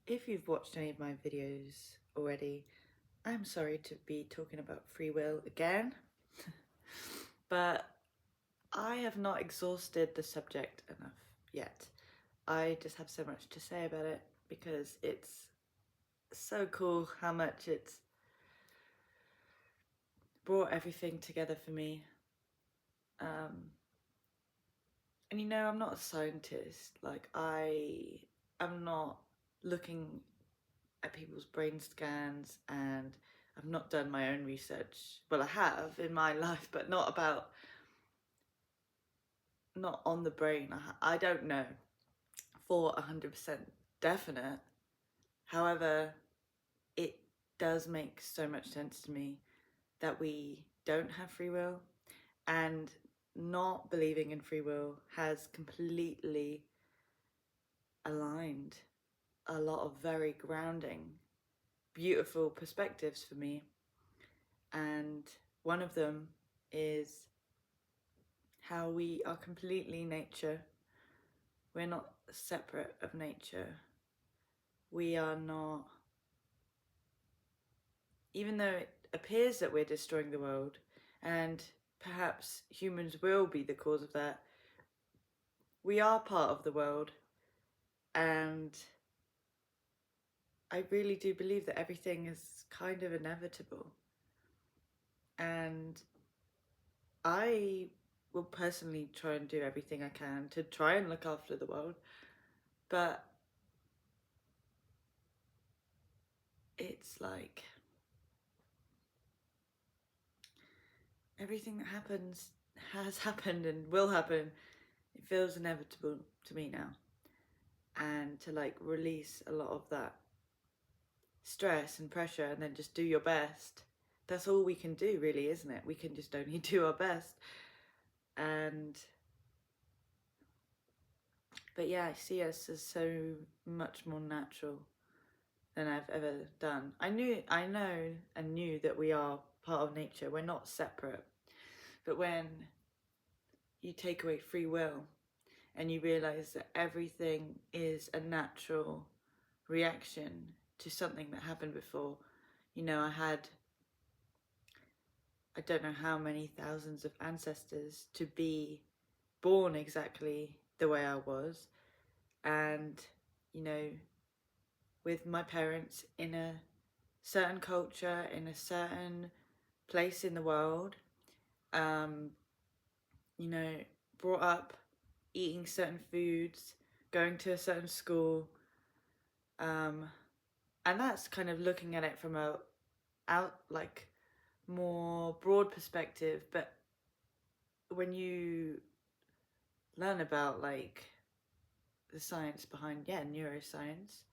If you've watched any of my videos already, I'm sorry to be talking about free will again, but I have not exhausted the subject enough yet. I just have so much to say about it because it's so cool how much it's brought everything together for me. And I'm not a scientist. I'm not looking at people's brain scans, and I've not done my own research. Well, I have in my life, but not on the brain. I don't know for 100% definite. However, it does make so much sense to me that we don't have free will, and not believing in free will has completely aligned a lot of very grounding, beautiful perspectives for me. And one of them is how we are completely nature. We're not separate of nature. We are not, even though it appears that we're destroying the world, and perhaps humans will be the cause of that, we are part of the world. And I really do believe that everything is kind of inevitable. And I will personally try and do everything I can to try and look after the world, but it's like everything that happens has happened and will happen. It feels inevitable to me now. And to release a lot of that stress and pressure and then just do your best. That's all we can do, really, isn't it? We can just only do our best. But yeah, I see us as so much more natural than I've ever done. I know and knew that we are part of nature. We're not separate. But when you take away free will and you realize that everything is a natural reaction to something that happened before. I don't know how many thousands of ancestors to be born exactly the way I was. And, with my parents in a certain culture, in a certain place in the world, um, brought up eating certain foods, going to a certain school, and that's kind of looking at it from a more broad perspective. But when you learn about the science behind neuroscience,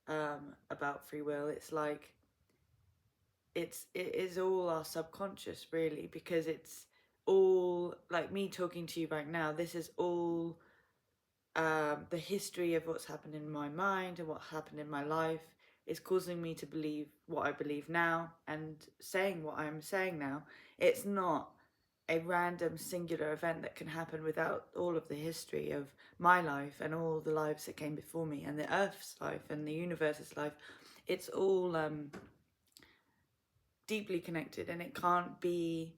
about free will, it is all our subconscious, really, because it's all like me talking to you right now. This is all the history of what's happened in my mind and what happened in my life is causing me to believe what I believe now and saying what I'm saying now. It's not a random singular event that can happen without all of the history of my life and all the lives that came before me and the Earth's life and the universe's life. It's all deeply connected, and it can't be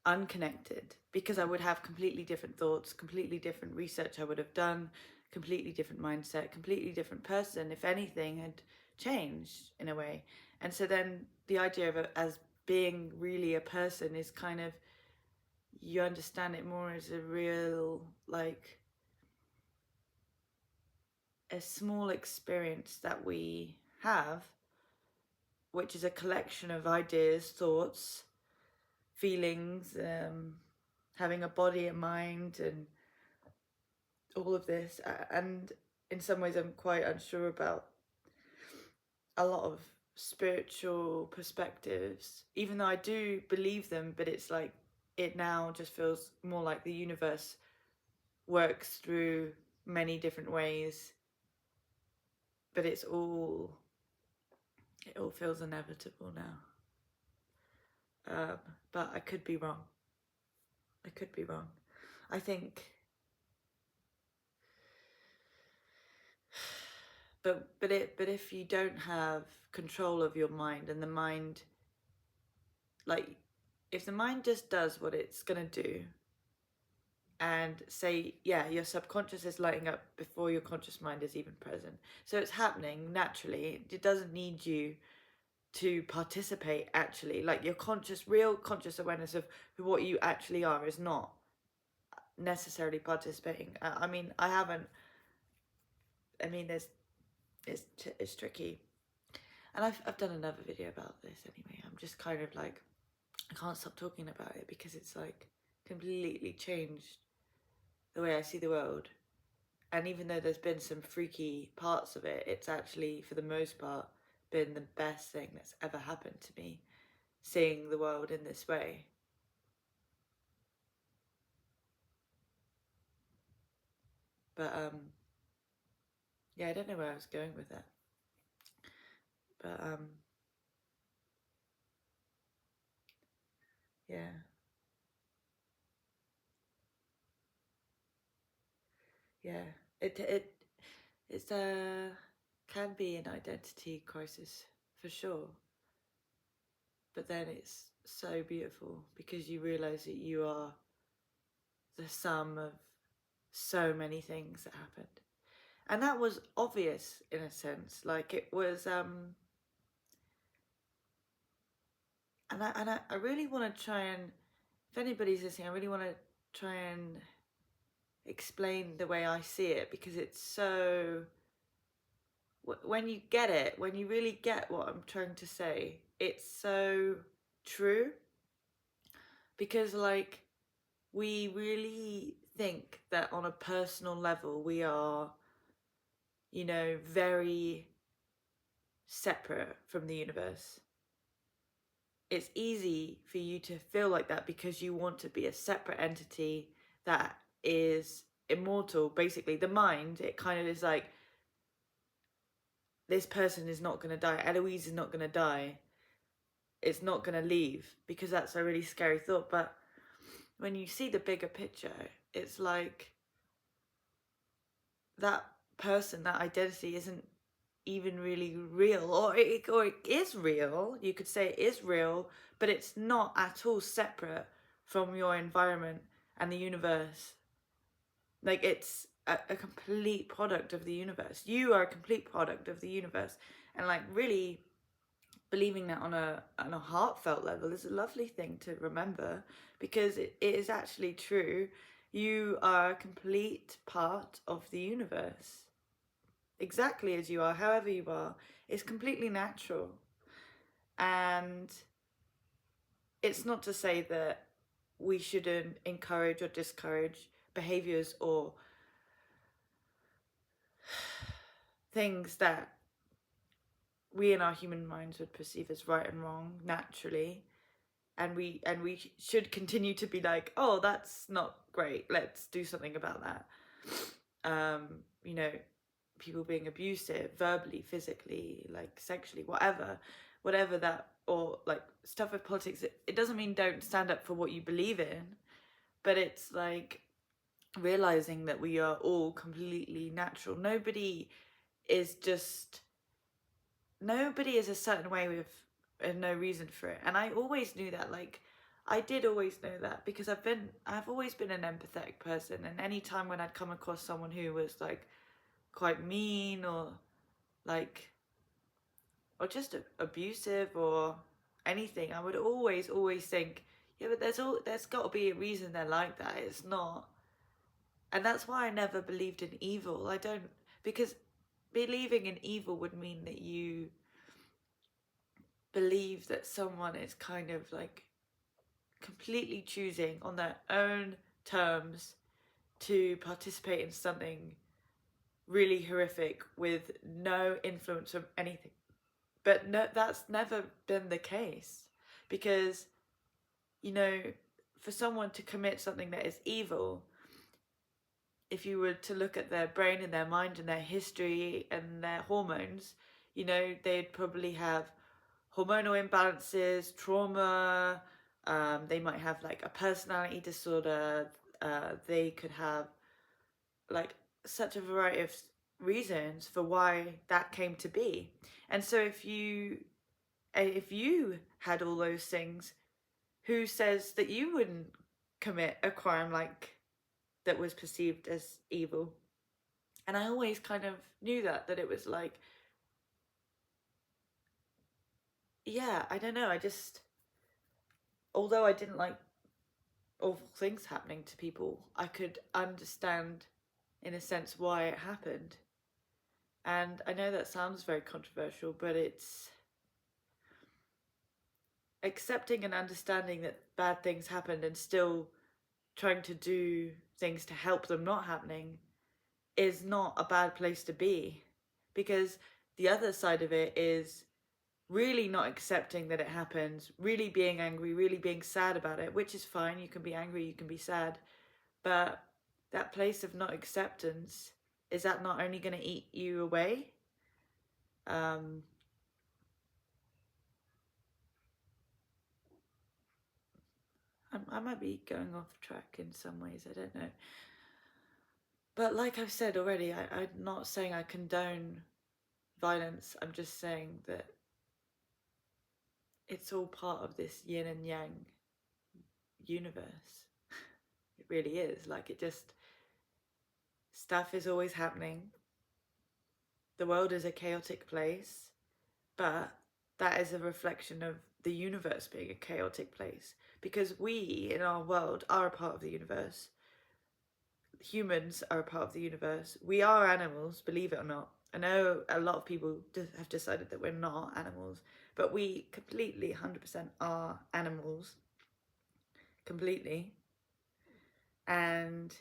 unconnected, because I would have completely different thoughts, completely different research I would have done, completely different mindset, completely different person if anything had changed in a way. And so then the idea of it as being really a person is kind of, you understand it more as a real, a small experience that we have, which is a collection of ideas, thoughts, feelings, having a body, a mind, and all of this. And in some ways, I'm quite unsure about a lot of spiritual perspectives, even though I do believe them. But it's like it now just feels more like the universe works through many different ways, but it all feels inevitable now. But I could be wrong. I think but if you don't have control of your mind, and the mind, like, if the mind just does what it's gonna do, and say, yeah, your subconscious is lighting up before your conscious mind is even present, so it's happening naturally. It doesn't need you to participate. Actually, like, your real conscious awareness of what you actually are is not necessarily participating. I mean, it's tricky. And I've done another video about this anyway. I'm just kind of like, I can't stop talking about it because it's like completely changed the way I see the world. And even though there's been some freaky parts of it, it's actually, for the most part, been the best thing that's ever happened to me, seeing the world in this way. But yeah, I don't know where I was going with it. But yeah. Yeah. It's can be an identity crisis for sure. But then it's so beautiful because you realize that you are the sum of so many things that happened. And that was obvious in a sense. Like, it was I really want to try and, if anybody's listening, I really want to try and explain the way I see it, because it's so, when you get it, when you really get what I'm trying to say, it's so true. Because, like, we really think that on a personal level we are, very separate from the universe. It's easy for you to feel like that because you want to be a separate entity that is immortal. Basically, the mind, it kind of is like, this person is not going to die, Eloise is not going to die, it's not going to leave, because that's a really scary thought. But when you see the bigger picture, it's like, that person, that identity isn't even really real, or it is real. You could say it is real, but it's not at all separate from your environment and the universe. Like, it's a complete product of the universe. You are a complete product of the universe. And, like, really believing that on a heartfelt level is a lovely thing to remember, because it is actually true. You are a complete part of the universe, exactly as you are, however you are. It's completely natural. And it's not to say that we shouldn't encourage or discourage behaviors or things that we in our human minds would perceive as right and wrong naturally. And we should continue to be like, oh, that's not great, let's do something about that. You know, people being abusive verbally, physically, like sexually, whatever that, or like stuff with politics, it doesn't mean don't stand up for what you believe in, but it's like realizing that we are all completely natural. Nobody is a certain way with no reason for it. And I always knew that. Like, I did always know that, because I've always been an empathetic person, and any time when I'd come across someone who was like quite mean, or like, or just abusive or anything, I would always think, yeah, but there's got to be a reason they're like that. It's not. And that's why I never believed in evil. I don't, because believing in evil would mean that you believe that someone is kind of like completely choosing on their own terms to participate in something really horrific with no influence of anything. But no, that's never been the case, because, for someone to commit something that is evil, if you were to look at their brain and their mind and their history and their hormones, they'd probably have hormonal imbalances, trauma. They might have like a personality disorder. They could have like such a variety of reasons for why that came to be. And so if you had all those things, who says that you wouldn't commit a crime like that was perceived as evil? And I always kind of knew that it was like, yeah, I don't know, I just, although I didn't like awful things happening to people, I could understand in a sense why it happened. And I know that sounds very controversial, but it's accepting and understanding that bad things happened and still trying to do things to help them not happening is not a bad place to be. Because the other side of it is really not accepting that it happens, really being angry, really being sad about it, which is fine. You can be angry, you can be sad. But that place of not acceptance, is that not only going to eat you away? I might be going off track in some ways, I don't know. But like I've said already, I'm not saying I condone violence. I'm just saying that it's all part of this yin and yang universe. It really is. Like, it just, stuff is always happening. The world is a chaotic place, but that is a reflection of the universe being a chaotic place. Because we, in our world, are a part of the universe. Humans are a part of the universe. We are animals, believe it or not. I know a lot of people have decided that we're not animals, but we completely, 100% are animals. Completely. And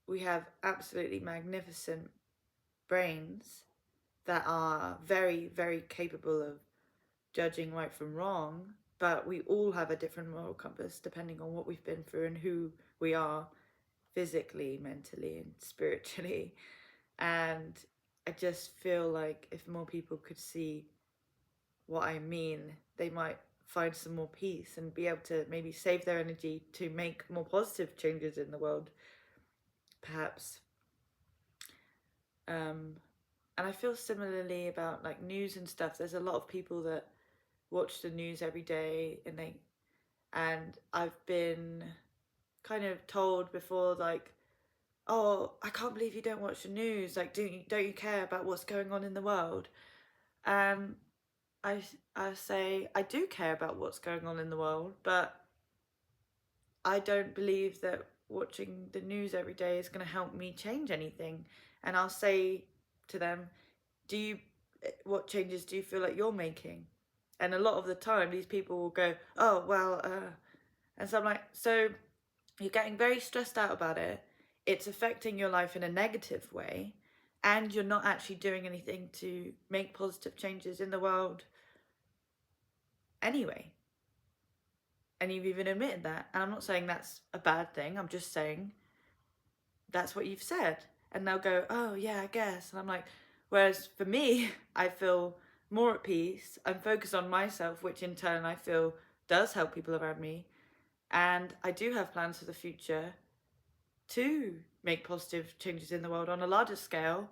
we have absolutely magnificent brains that are very, very capable of judging right from wrong, but we all have a different moral compass depending on what we've been through and who we are physically, mentally, and spiritually. And I just feel like if more people could see what I mean, they might find some more peace and be able to maybe save their energy to make more positive changes in the world, perhaps. And I feel similarly about like news and stuff. There's a lot of people that watch the news every day, and I've been kind of told before, like, oh, I can't believe you don't watch the news. Like, don't you care about what's going on in the world? And I I say I do care about what's going on in the world, but I don't believe that watching the news every day is going to help me change anything. And I'll say to them, what changes do you feel like you're making? And a lot of the time, these people will go, oh, well, and so I'm like, so you're getting very stressed out about it. It's affecting your life in a negative way, and you're not actually doing anything to make positive changes in the world anyway. And you've even admitted that. And I'm not saying that's a bad thing. I'm just saying that's what you've said. And they'll go, oh, yeah, I guess. And I'm like, whereas for me, I feel more at peace. I'm focused on myself, which in turn I feel does help people around me. And I do have plans for the future to make positive changes in the world on a larger scale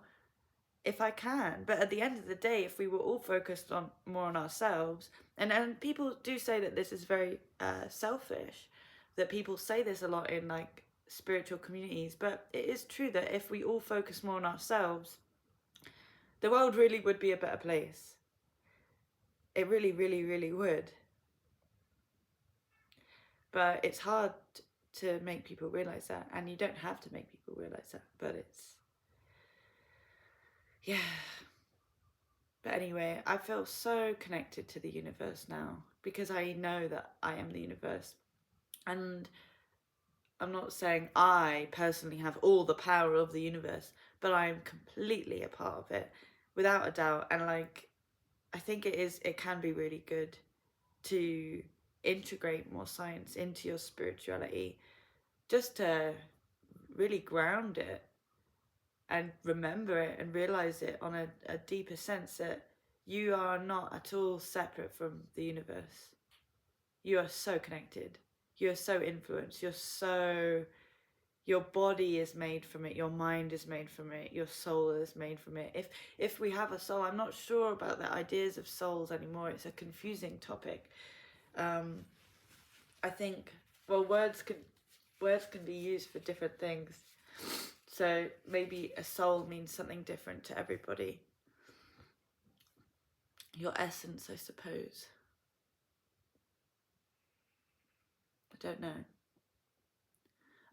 if I can. But at the end of the day, if we were all focused on more on ourselves, and people do say that this is very selfish, that people say this a lot in like spiritual communities, but it is true that if we all focus more on ourselves, the world really would be a better place. It really, really, really would. But it's hard to make people realize that, and you don't have to make people realize that, but it's, yeah. But anyway, I feel so connected to the universe now because I know that I am the universe. And I'm not saying I personally have all the power of the universe, but I'm completely a part of it, without a doubt. And like, I think it can be really good to integrate more science into your spirituality, just to really ground it and remember it and realize it on a deeper sense that you are not at all separate from the universe. You are so connected. You are so influenced. your body is made from it, your mind is made from it, your soul is made from it. If we have a soul, I'm not sure about the ideas of souls anymore. It's a confusing topic. I think, well, words can be used for different things. So maybe a soul means something different to everybody. Your essence, I suppose. I don't know.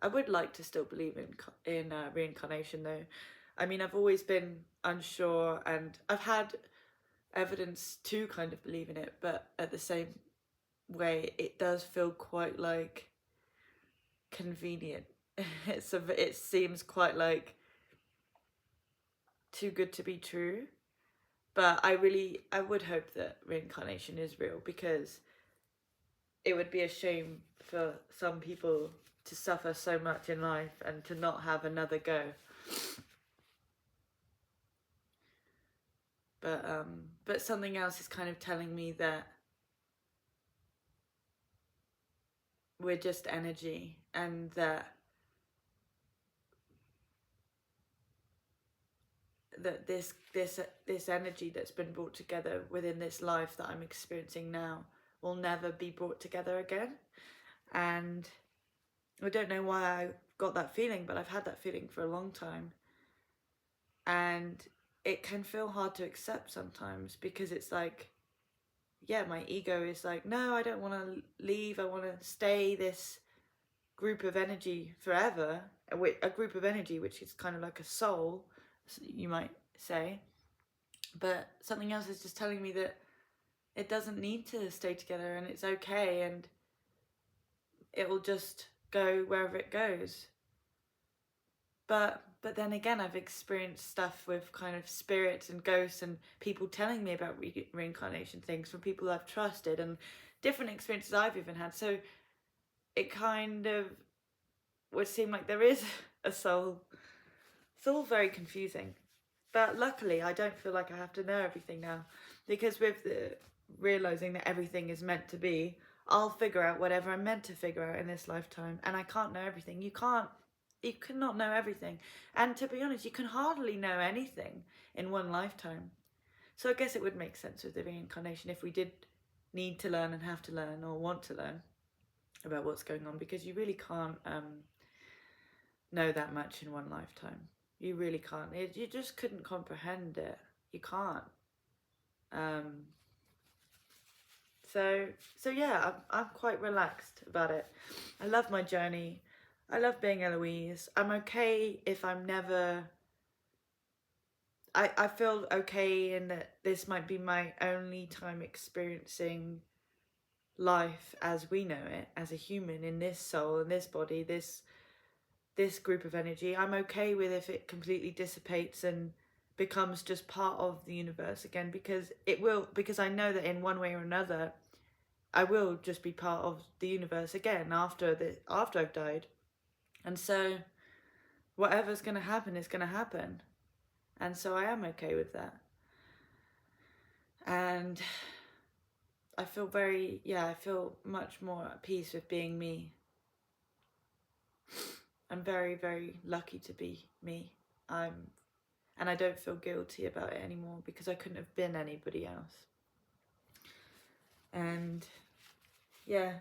I would like to still believe in reincarnation, though. I mean, I've always been unsure, and I've had evidence to kind of believe in it, but at the same way, it does feel quite like convenient. It seems quite like too good to be true. But I would hope that reincarnation is real, because it would be a shame for some people to suffer so much in life and to not have another go. But something else is kind of telling me that we're just energy, and that this energy that's been brought together within this life that I'm experiencing now will never be brought together again. And I don't know why I got that feeling, but I've had that feeling for a long time. And it can feel hard to accept sometimes, because it's like, yeah, my ego is like, no, I don't want to leave. I want to stay this group of energy forever. A group of energy which is kind of like a soul, you might say. But something else is just telling me that it doesn't need to stay together, and it's okay, and it will just go wherever it goes. But then again, I've experienced stuff with kind of spirits and ghosts and people telling me about reincarnation things from people I've trusted, and different experiences I've even had. So it kind of would seem like there is a soul. It's all very confusing. But luckily, I don't feel like I have to know everything now, because with the realizing that everything is meant to be, I'll figure out whatever I'm meant to figure out in this lifetime. And I can't know everything. You cannot know everything. And to be honest, you can hardly know anything in one lifetime. So I guess it would make sense with the reincarnation if we did need to learn and have to learn or want to learn about what's going on, because you really can't know that much in one lifetime. You really can't. You just couldn't comprehend it. You can't. So yeah, I'm quite relaxed about it. I love my journey. I love being Eloise. I'm okay if I'm never... I feel okay in that this might be my only time experiencing life as we know it, as a human, in this soul, in this body, this group of energy. I'm okay with if it completely dissipates and becomes just part of the universe again, because it will, because I know that in one way or another I will just be part of the universe again after I've died. And so whatever's going to happen is going to happen, and so I am okay with that. And I feel I feel much more at peace with being me. I'm very, very lucky to be me. And I don't feel guilty about it anymore, because I couldn't have been anybody else. And yeah,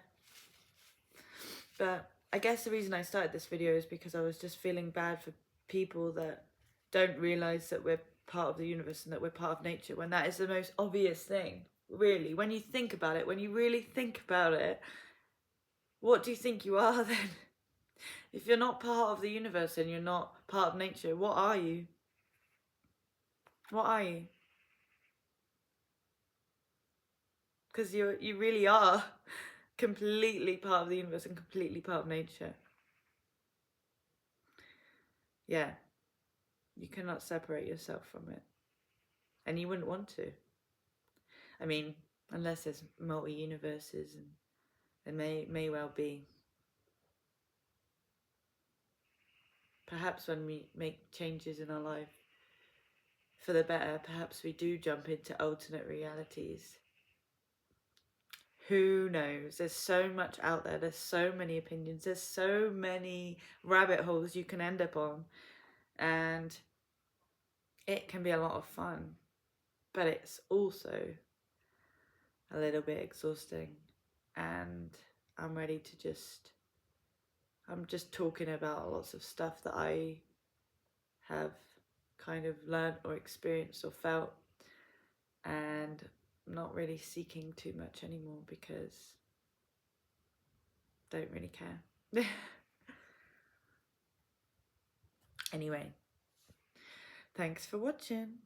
but I guess the reason I started this video is because I was just feeling bad for people that don't realise that we're part of the universe and that we're part of nature, when that is the most obvious thing, really. When you think about it, when you really think about it, what do you think you are then? If you're not part of the universe and you're not part of nature, what are you? What are you? Because you really are completely part of the universe and completely part of nature. Yeah. You cannot separate yourself from it. And you wouldn't want to. I mean, unless there's multi-universes, and there may well be. Perhaps when we make changes in our life for the better, perhaps we do jump into alternate realities. Who knows? There's so much out there. There's so many opinions. There's so many rabbit holes you can end up on. And it can be a lot of fun. But it's also a little bit exhausting. And I'm ready to I'm just talking about lots of stuff that I have kind of learned or experienced or felt, and not really seeking too much anymore because I don't really care. Anyway, thanks for watching.